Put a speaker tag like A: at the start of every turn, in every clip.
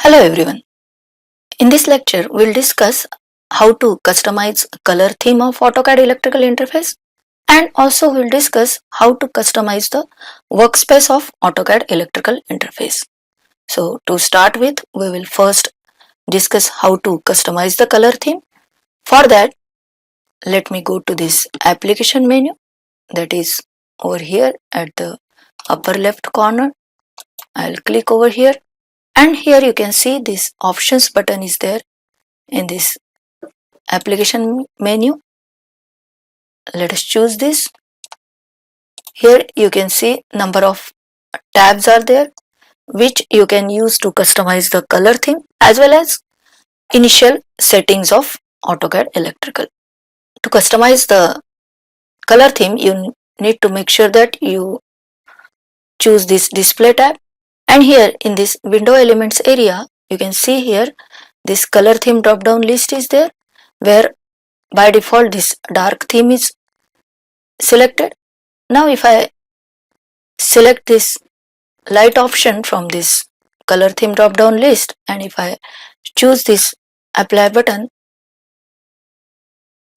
A: Hello everyone. In this lecture, we'll discuss how to customize color theme of AutoCAD Electrical interface, and also we'll discuss how to customize the workspace of AutoCAD Electrical interface. So to start with, we will first discuss how to customize the color theme. For that, let me go to this application menu, that is over here at the upper left corner. I'll click over here, and here you can see this options button is there in this application menu. Let us choose this. Here you can see number of tabs are there which you can use to customize the color theme as well as initial settings of AutoCAD Electrical. To customize the color theme, you need to make sure that you choose this display tab, and here in this window elements area you can see here this color theme drop down list is there, where by default this dark theme is selected. Now if I select this light option from this color theme drop down list, and if I choose this apply button,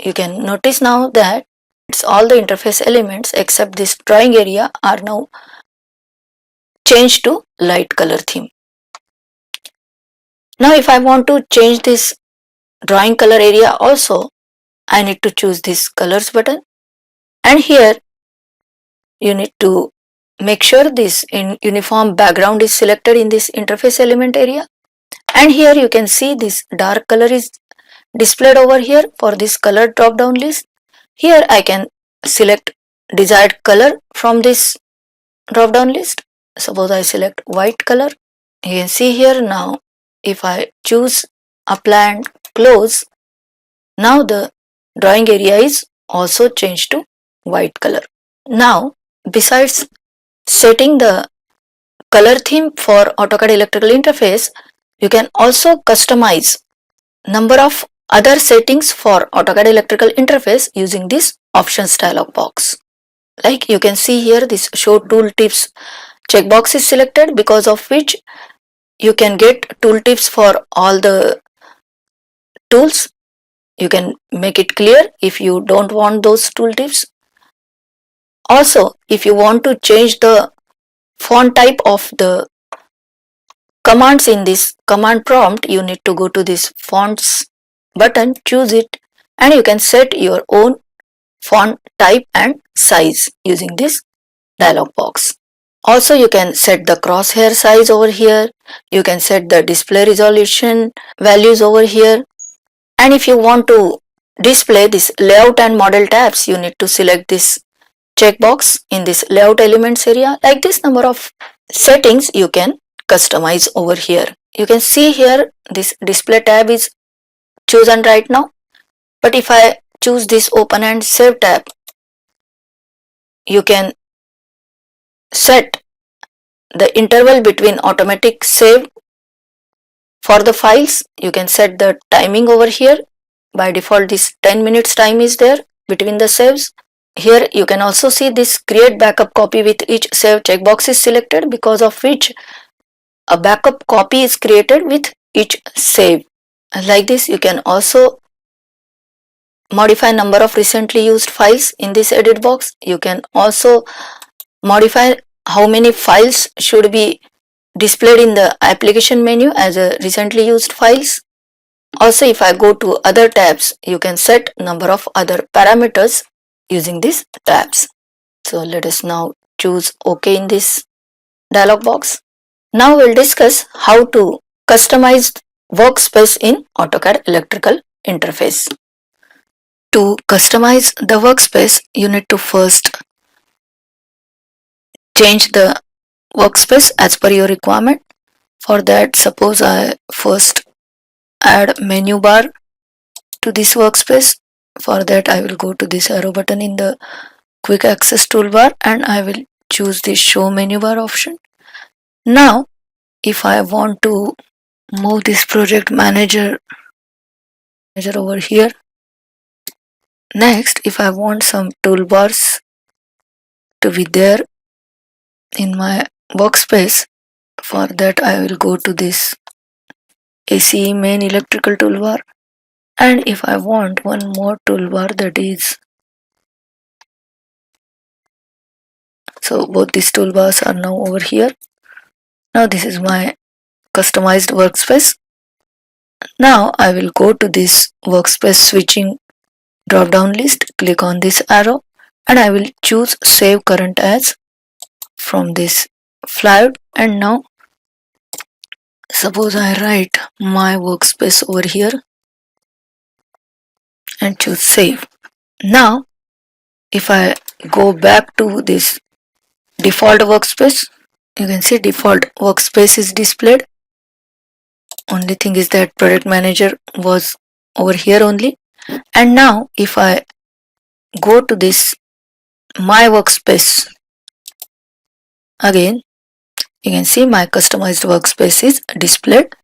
A: you can notice now that it's all the interface elements except this drawing area are now changed to light color theme. Now if I want to change this drawing color area also, I need to choose this colors button, and here you need to make sure this uniform background is selected in this interface element area, and here you can see this dark color is displayed over here for this color drop down list. Here I can select desired color from this drop down list. Suppose I select white color. You can see here now if I choose apply and close, now the drawing area is also changed to white color. Now besides setting the color theme for AutoCAD Electrical interface, you can also customize number of other settings for AutoCAD Electrical interface using this options dialog box. Like you can see here this show tooltips checkbox is selected, because of which you can get tooltips for all the tools. You can make it clear if you don't want those tooltips. Also, if you want to change the font type of the commands in this command prompt, you need to go to this fonts button, choose it, and you can set your own font type and size using this dialog box. Also you can set the crosshair size over here, you can set the display resolution values over here, and if you want to display this layout and model tabs, you need to select this checkbox in this layout elements area. Like this number of settings you can customize over here. You can see here this display tab is chosen right now, but if I choose this open and save tab, you can set the interval between automatic save for the files. You can set the timing over here. By default this 10 minutes time is there between the saves. Here you can also see this create backup copy with each save checkbox is selected, because of which a backup copy is created with each save. Like this you can also modify number of recently used files in this edit box. You can also modify how many files should be displayed in the application menu as a recently used files. Also if I go to other tabs, you can set number of other parameters using these tabs. So let us now choose OK in this dialog box. Now we'll discuss how to customize workspace in AutoCAD Electrical interface. To customize the workspace, you need to first change the workspace as per your requirement. For that, suppose I first add menu bar to this workspace. For that, I will go to this arrow button in the quick access toolbar, and I will choose this show menu bar option. Now if I want to move this project manager over here, next if I want some toolbars to be there in my workspace, for that I will go to this ACE main electrical toolbar. And if I want one more toolbar, that is, so both these toolbars are now over here. Now this is my customized workspace. Now I will go to this workspace switching drop down list, click on this arrow, and I will choose save current as from this flag. And now suppose I write my workspace over here and choose save. Now if I go back to this default workspace, you can see default workspace is displayed. Only thing is that product manager was over here only. And now if I go to this my workspace again, you can see my customized workspace is displayed,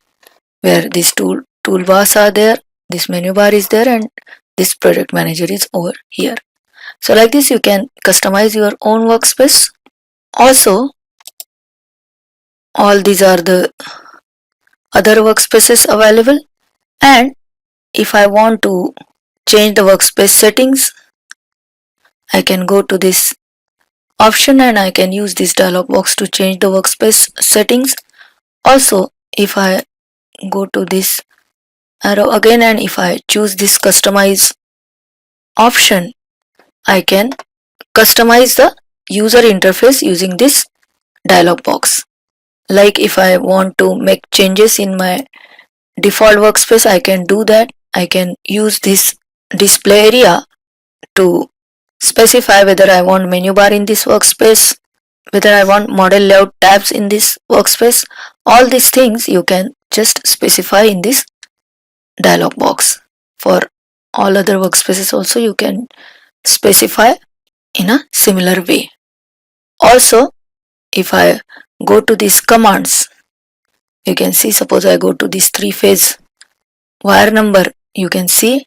A: where these toolbars are there, this menu bar is there, and this product manager is over here. So like this you can customize your own workspace. Also, all these are the other workspaces available, and if I want to change the workspace settings, I can go to this option and I can use this dialog box to change the workspace settings. Also, if I go to this arrow again and if I choose this customize option, I can customize the user interface using this dialog box. Like if I want to make changes in my default workspace, I can do that. I can use this display area to specify whether I want menu bar in this workspace, whether I want model layout tabs in this workspace. All these things you can just specify in this dialog box. For all other workspaces also you can specify in a similar way. Also, if I go to these commands, you can see, suppose I go to this 3-phase wire number, you can see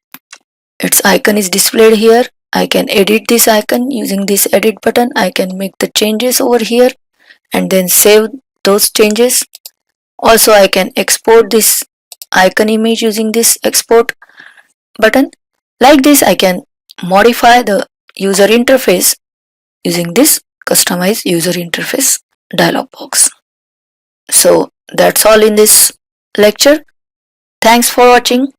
A: its icon is displayed here. I can edit this icon using this edit button. I can make the changes over here and then save those changes. Also, I can export this icon image using this export button. Like this, I can modify the user interface using this customize user interface dialog box. So that's all in this lecture. Thanks for watching.